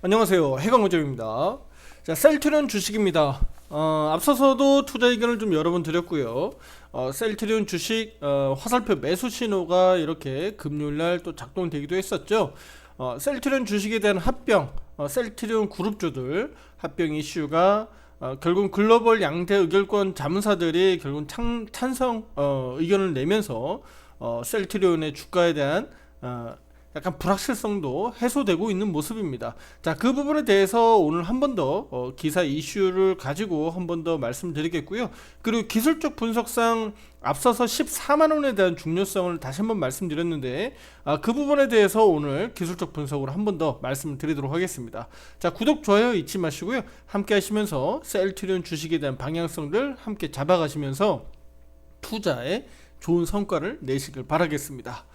안녕하세요, 해강호점입니다. 자, 셀트리온 주식입니다. 앞서서도 투자 의견을 좀 여러 번 드렸고요. 셀트리온 주식 화살표 매수 신호가 이렇게 금요일날 또 작동되기도 했었죠. 셀트리온 주식에 대한 합병, 셀트리온 그룹주들 합병 이슈가 결국 글로벌 양대 의결권 자문사들이 결국 찬성 의견을 내면서 셀트리온의 주가에 대한 약간 불확실성도 해소되고 있는 모습입니다. 자, 그 부분에 대해서 오늘 한 번 더 기사 이슈를 가지고 한 번 더 말씀드리겠고요. 그리고 기술적 분석상 앞서서 14만원에 대한 중요성을 다시 한번 말씀드렸는데 그 부분에 대해서 오늘 기술적 분석으로 한 번 더 말씀을 드리도록 하겠습니다. 자, 구독, 좋아요 잊지 마시고요. 함께 하시면서 셀트리온 주식에 대한 방향성들 함께 잡아가시면서 투자에 좋은 성과를 내시길 바라겠습니다.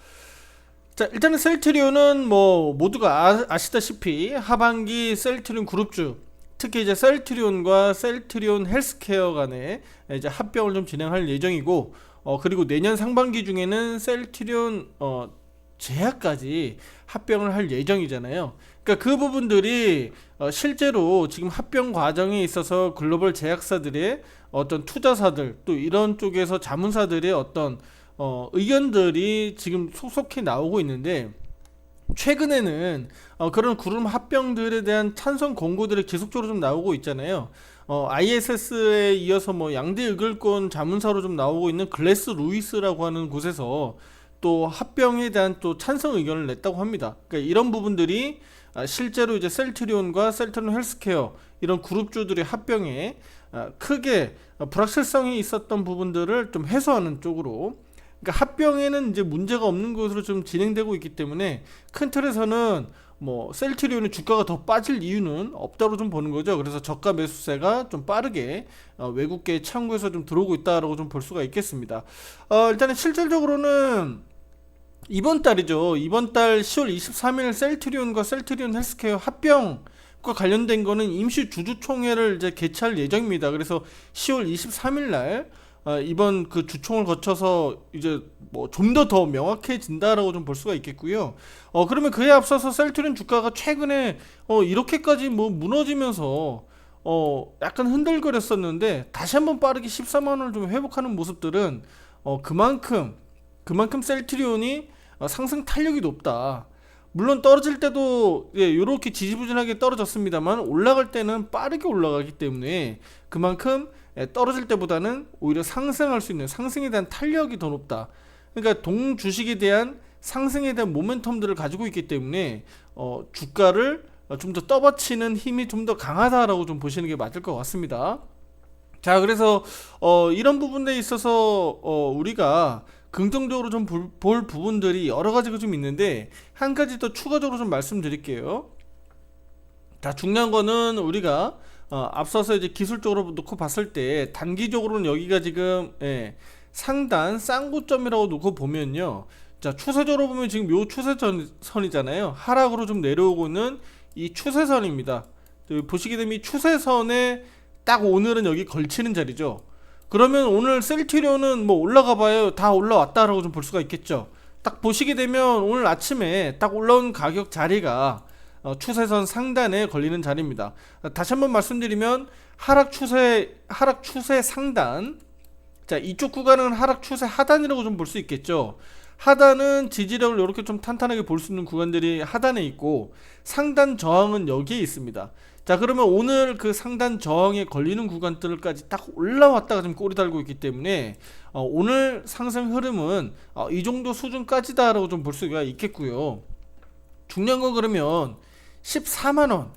자, 일단은 셀트리온은 뭐 모두가 아시다시피 하반기 셀트리온 그룹주, 특히 이제 셀트리온과 셀트리온 헬스케어 간에 이제 합병을 좀 진행할 예정이고, 그리고 내년 상반기 중에는 셀트리온 제약까지 합병을 할 예정이잖아요. 그러니까 그 부분들이 실제로 지금 합병 과정에 있어서 글로벌 제약사들의 어떤 투자사들, 또 이런 쪽에서 자문사들의 어떤 의견들이 지금 속속히 나오고 있는데, 최근에는 그런 그룹 합병들에 대한 찬성 공고들이 계속적으로 좀 나오고 있잖아요. ISS에 이어서 뭐 양대 의결권 자문사로 좀 나오고 있는 글래스 루이스라고 하는 곳에서 또 합병에 대한 또 찬성 의견을 냈다고 합니다. 그러니까 이런 부분들이 실제로 이제 셀트리온과 셀트리온 헬스케어 이런 그룹주들의 합병에 크게 불확실성이 있었던 부분들을 좀 해소하는 쪽으로, 그러니까 합병에는 이제 문제가 없는 것으로 좀 진행되고 있기 때문에 큰 틀에서는 뭐 셀트리온의 주가가 더 빠질 이유는 없다고 좀 보는 거죠. 그래서 저가 매수세가 좀 빠르게 외국계 창구에서 좀 들어오고 있다라고 좀 볼 수가 있겠습니다. 일단은 실질적으로는 이번 달이죠. 이번 달 10월 23일 셀트리온과 셀트리온 헬스케어 합병과 관련된 거는 임시 주주총회를 이제 개최할 예정입니다. 그래서 10월 23일 날 이번 그 주총을 거쳐서 이제 뭐 좀 더 명확해진다라고 좀 볼 수가 있겠고요. 그러면 그에 앞서서 셀트리온 주가가 최근에 이렇게까지 뭐 무너지면서 약간 흔들거렸었는데 다시 한번 빠르게 14만 원을 좀 회복하는 모습들은 그만큼 셀트리온이 상승 탄력이 높다. 물론 떨어질 때도 이렇게 지지부진하게 떨어졌습니다만 올라갈 때는 빠르게 올라가기 때문에 그만큼 떨어질 때보다는 오히려 상승할 수 있는, 상승에 대한 탄력이 더 높다. 그러니까 동주식에 대한 상승에 대한 모멘텀들을 가지고 있기 때문에 주가를 좀 더 떠받치는 힘이 좀 더 강하다라고 좀 보시는 게 맞을 것 같습니다. 자, 그래서 이런 부분에 있어서 우리가 긍정적으로 좀 볼 부분들이 여러 가지가 좀 있는데, 한 가지 더 추가적으로 좀 말씀드릴게요. 자, 중요한 거는 우리가 앞서서 이제 기술적으로 놓고 봤을 때 단기적으로는 여기가 지금 상단 쌍고점이라고 놓고 보면요. 자, 추세적으로 보면 지금 요 추세선이잖아요. 하락으로 좀 내려오고 있는 이 추세선입니다. 보시게 되면 이 추세선에 딱 오늘은 여기 걸치는 자리죠. 그러면 오늘 셀트리온은 뭐 올라가 봐요. 다 올라왔다라고 좀 볼 수가 있겠죠. 딱 보시게 되면 오늘 아침에 딱 올라온 가격 자리가 추세선 상단에 걸리는 자리입니다. 다시 한번 말씀드리면 하락 추세 상단. 자, 이쪽 구간은 하락 추세 하단이라고 좀 볼 수 있겠죠. 하단은 지지력을 이렇게 좀 탄탄하게 볼 수 있는 구간들이 하단에 있고, 상단 저항은 여기에 있습니다. 자, 그러면 오늘 그 상단 저항에 걸리는 구간들까지 딱 올라왔다가 지금 꼬리 달고 있기 때문에 오늘 상승 흐름은 이 정도 수준까지다라고 좀 볼 수가 있겠고요. 중요한 건 그러면 14만원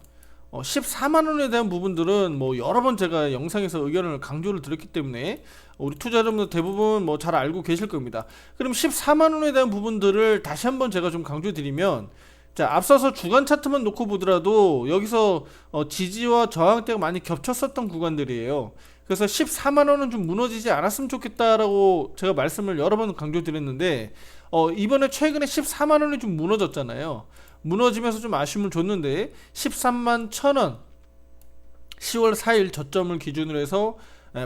14만원에 대한 부분들은 뭐 여러 번 제가 영상에서 의견을 강조를 드렸기 때문에 우리 투자자분들 대부분 뭐 잘 알고 계실 겁니다. 그럼 14만원에 대한 부분들을 다시 한번 제가 좀 강조드리면, 자, 앞서서 주간 차트만 놓고 보더라도 여기서 지지와 저항대가 많이 겹쳤었던 구간들이에요. 그래서 14만원은 좀 무너지지 않았으면 좋겠다라고 제가 말씀을 여러 번 강조드렸는데, 이번에 최근에 14만원이 좀 무너졌잖아요. 무너지면서 좀 아쉬움을 줬는데 13만 1천원 10월 4일 저점을 기준으로 해서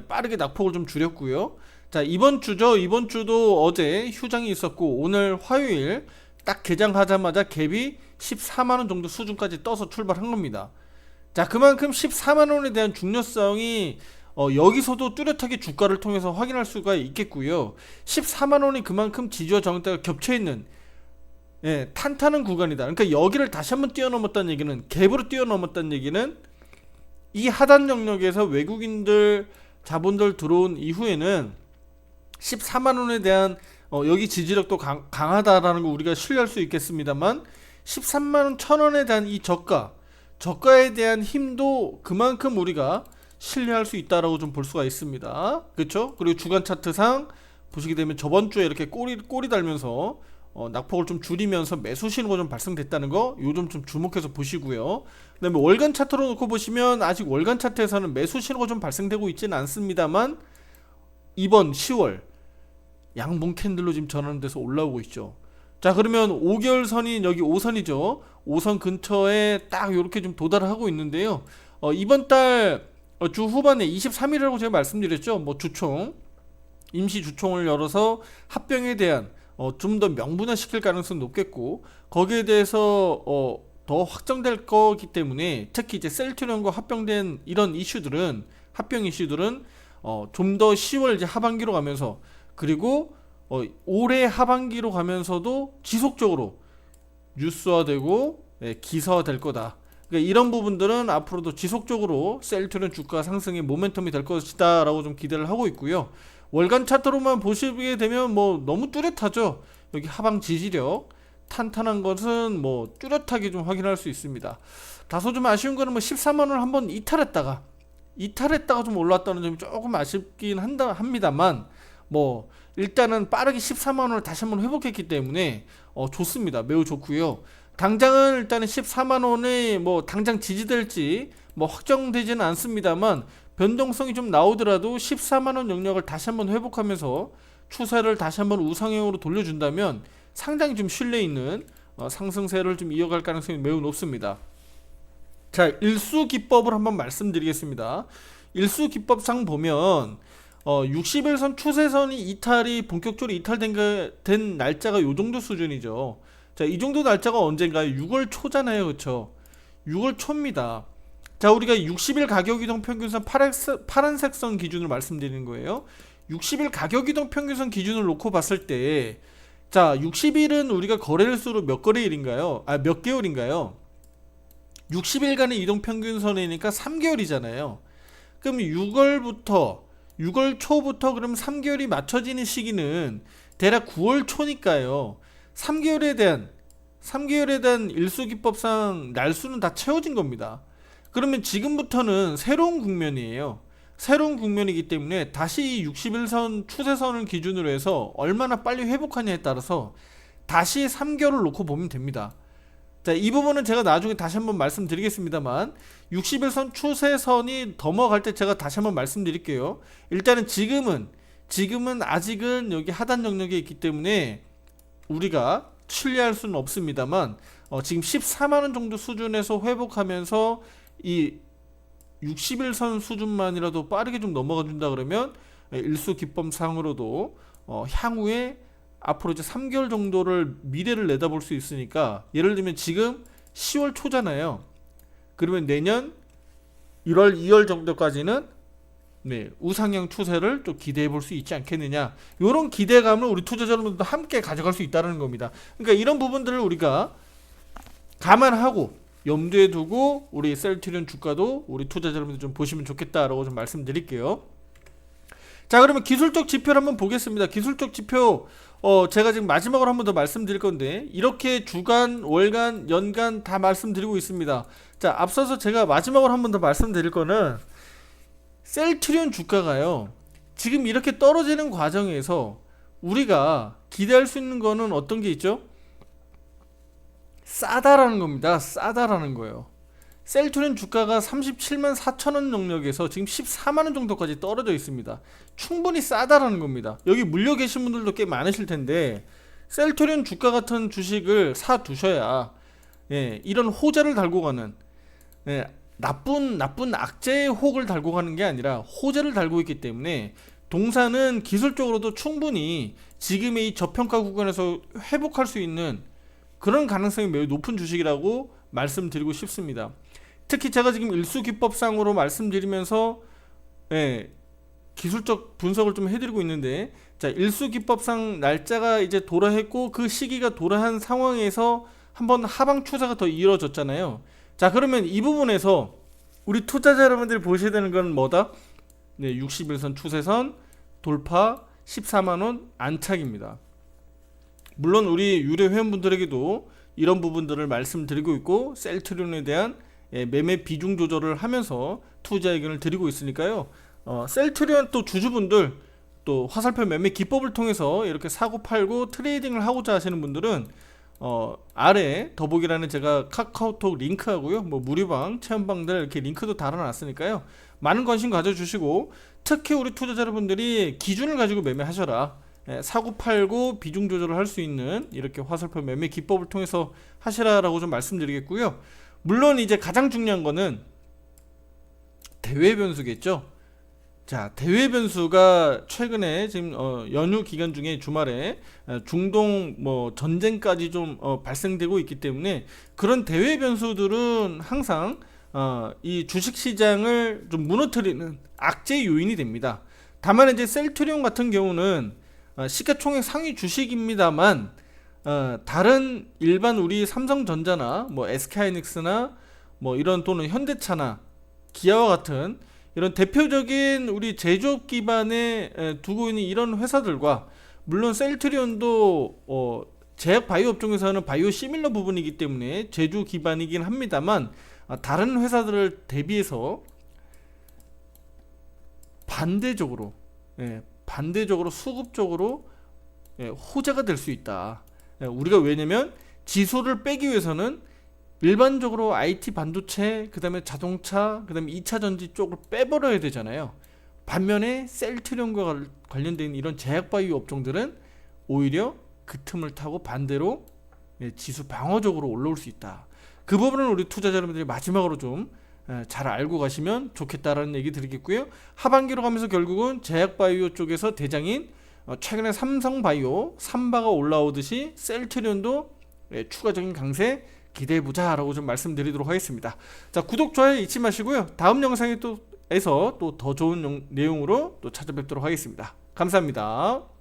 빠르게 낙폭을 좀 줄였고요. 자, 이번 주죠. 이번 주도 어제 휴장이 있었고 오늘 화요일 딱 개장하자마자 갭이 14만원 정도 수준까지 떠서 출발한 겁니다. 자, 그만큼 14만원에 대한 중요성이 여기서도 뚜렷하게 주가를 통해서 확인할 수가 있겠고요. 14만원이 그만큼 지지와 저항대가 겹쳐있는, 예, 탄탄한 구간이다. 그러니까 여기를 다시 한번 뛰어넘었다는 얘기는, 갭으로 뛰어넘었다는 얘기는 이 하단 영역에서 외국인들 자본들 들어온 이후에는 14만원에 대한 여기 지지력도 강하다라는 거 우리가 신뢰할 수 있겠습니다만, 13만 1,000원에 대한 이 저가에 대한 힘도 그만큼 우리가 신뢰할 수 있다라고 좀 볼 수가 있습니다. 그렇죠? 그리고 주간 차트상 보시게 되면 저번 주에 이렇게 꼬리 달면서 낙폭을 좀 줄이면서 매수 신호가 좀 발생됐다는 거, 요즘 좀 주목해서 보시고요. 그다음에 월간 차트로 놓고 보시면 아직 월간 차트에서는 매수 신호가 좀 발생되고 있지는 않습니다만, 이번 10월 양봉 캔들로 지금 전환돼서 올라오고 있죠. 자, 그러면 5개월 선이 여기 5선이죠. 5선 근처에 딱 이렇게 좀 도달을 하고 있는데요. 이번 달 주 후반에 23일이라고 제가 말씀드렸죠. 뭐 임시 주총을 열어서 합병에 대한 좀 더 명분화 시킬 가능성이 높겠고, 거기에 대해서 더 확정될 거기 때문에, 특히 이제 셀트리온과 합병된 이런 이슈들은, 합병 이슈들은 좀 더 10월 이제 하반기로 가면서, 그리고 올해 하반기로 가면서도 지속적으로 뉴스화되고, 예, 기사화될 거다. 그러니까 이런 부분들은 앞으로도 지속적으로 셀트리온 주가 상승의 모멘텀이 될 것이다 라고 좀 기대를 하고 있고요. 월간 차트로만 보시게 되면 뭐 너무 뚜렷하죠. 여기 하방 지지력 탄탄한 것은 뭐 뚜렷하게 좀 확인할 수 있습니다. 다소 좀 아쉬운 거는 뭐 14만원을 한번 이탈했다가 좀 올랐다는 점이 조금 아쉽긴 합니다만, 뭐 일단은 빠르게 14만원을 다시 한번 회복했기 때문에 좋습니다. 매우 좋고요. 당장은 일단은 14만원에 뭐 당장 지지될지 뭐 확정되지는 않습니다만, 변동성이 좀 나오더라도 14만원 영역을 다시 한번 회복하면서 추세를 다시 한번 우상향으로 돌려준다면 상당히 좀 신뢰 있는 상승세를 좀 이어갈 가능성이 매우 높습니다. 자, 일수기법을 한번 말씀드리겠습니다. 일수기법상 보면 60일선 추세선이 본격적으로 이탈된 날짜가 요 정도 수준이죠. 자, 이 정도 날짜가 언젠가요? 6월 초잖아요. 그쵸? 6월 초입니다. 자, 우리가 60일 가격이동 평균선 파란색 선 기준으로 말씀드리는 거예요. 60일 가격이동 평균선 기준을 놓고 봤을 때, 자, 60일은 우리가 거래일수로 몇 거래일인가요? 몇 개월인가요? 60일간의 이동 평균선이니까 3개월이잖아요. 그럼 6월 초부터 그럼 3개월이 맞춰지는 시기는 대략 9월 초니까요. 3개월에 대한 일수기법상 날수는 다 채워진 겁니다. 그러면 지금부터는 새로운 국면이에요. 새로운 국면이기 때문에 다시 61선 추세선을 기준으로 해서 얼마나 빨리 회복하냐에 따라서 다시 3개월을 놓고 보면 됩니다. 자, 이 부분은 제가 나중에 다시 한번 말씀드리겠습니다만, 61선 추세선이 넘어갈 때 제가 다시 한번 말씀드릴게요. 일단은 지금은 아직은 여기 하단 영역에 있기 때문에 우리가 신뢰할 수는 없습니다만, 지금 14만원 정도 수준에서 회복하면서 이 60일선 수준만이라도 빠르게 좀 넘어가 준다 그러면 일수기법상으로도 향후에 앞으로 이제 3개월 정도를 미래를 내다볼 수 있으니까, 예를 들면 지금 10월 초잖아요. 그러면 내년 1월, 2월 정도까지는 우상향 추세를 좀 기대해 볼 수 있지 않겠느냐, 이런 기대감을 우리 투자자분들도 함께 가져갈 수 있다는 겁니다. 그러니까 이런 부분들을 우리가 감안하고 염두에 두고 우리 셀트리온 주가도 우리 투자자 여러분들 좀 보시면 좋겠다라고 좀 말씀드릴게요. 자, 그러면 기술적 지표를 한번 보겠습니다. 기술적 지표 제가 지금 마지막으로 한번 더 말씀드릴 건데, 이렇게 주간, 월간, 연간 다 말씀드리고 있습니다. 자, 앞서서 제가 마지막으로 한번 더 말씀드릴 거는, 셀트리온 주가가요, 지금 이렇게 떨어지는 과정에서 우리가 기대할 수 있는 거는 어떤 게 있죠? 싸다라는 겁니다. 싸다라는 거예요. 셀트리온 주가가 37만 4천원 영역에서 지금 14만원 정도까지 떨어져 있습니다. 충분히 싸다라는 겁니다. 여기 물려 계신 분들도 꽤 많으실 텐데, 셀트리온 주가 같은 주식을 사 두셔야 이런 호재를 달고 가는, 나쁜 악재의 혹을 달고 가는 게 아니라 호재를 달고 있기 때문에, 동사는 기술적으로도 충분히 지금의 이 저평가 구간에서 회복할 수 있는 그런 가능성이 매우 높은 주식이라고 말씀드리고 싶습니다. 특히 제가 지금 일수기법상으로 말씀드리면서 예, 기술적 분석을 좀 해드리고 있는데, 자, 일수기법상 날짜가 이제 도래했고 그 시기가 도래한 상황에서 한번 하방 추세가 더 이루어졌잖아요. 자, 그러면 이 부분에서 우리 투자자 여러분들이 보셔야 되는 건 뭐다? 네, 61선 추세선 돌파, 14만원 안착입니다. 물론 우리 유료 회원분들에게도 이런 부분들을 말씀드리고 있고, 셀트리온에 대한 매매 비중 조절을 하면서 투자 의견을 드리고 있으니까요. 셀트리온 또 주주분들, 또 화살표 매매 기법을 통해서 이렇게 사고 팔고 트레이딩을 하고자 하시는 분들은 아래 더보기란에 제가 카카오톡 링크하고요, 뭐 무료방, 체험방들 이렇게 링크도 달아놨으니까요. 많은 관심 가져주시고, 특히 우리 투자자 여러분들이 기준을 가지고 매매하셔라. 사고 팔고 비중 조절을 할 수 있는 이렇게 화살표 매매 기법을 통해서 하시라라고 좀 말씀드리겠고요. 물론 이제 가장 중요한 거는 대외 변수겠죠. 자, 대외 변수가 최근에 지금 연휴 기간 중에 주말에 중동 뭐 전쟁까지 좀 발생되고 있기 때문에, 그런 대외 변수들은 항상 이 주식 시장을 좀 무너뜨리는 악재 요인이 됩니다. 다만 이제 셀트리온 같은 경우는 시가총액 상위 주식입니다만, 다른 일반 우리 삼성전자나 뭐 SK하이닉스나 뭐 이런, 또는 현대차나 기아와 같은 이런 대표적인 우리 제조업 기반에 두고 있는 이런 회사들과, 물론 셀트리온도 제약 바이오 업종에서는 바이오 시밀러 부분이기 때문에 제조 기반이긴 합니다만, 다른 회사들을 대비해서 반대적으로 수급적으로 호재가 될 수 있다. 우리가, 왜냐면 지수를 빼기 위해서는 일반적으로 IT 반도체, 그 다음에 자동차, 그 다음에 2차 전지 쪽을 빼버려야 되잖아요. 반면에 셀트리온과 관련된 이런 제약바이오 업종들은 오히려 그 틈을 타고 반대로 지수 방어적으로 올라올 수 있다. 그 부분은 우리 투자자 여러분들이 마지막으로 좀 잘 알고 가시면 좋겠다라는 얘기 드리겠고요. 하반기로 가면서 결국은 제약바이오 쪽에서 대장인 최근에 삼성바이오, 삼바가 올라오듯이 셀트리온도 추가적인 강세 기대해보자 라고 좀 말씀드리도록 하겠습니다. 자, 구독, 좋아요 잊지 마시고요. 다음 영상에 또 더 좋은 내용으로 또 찾아뵙도록 하겠습니다. 감사합니다.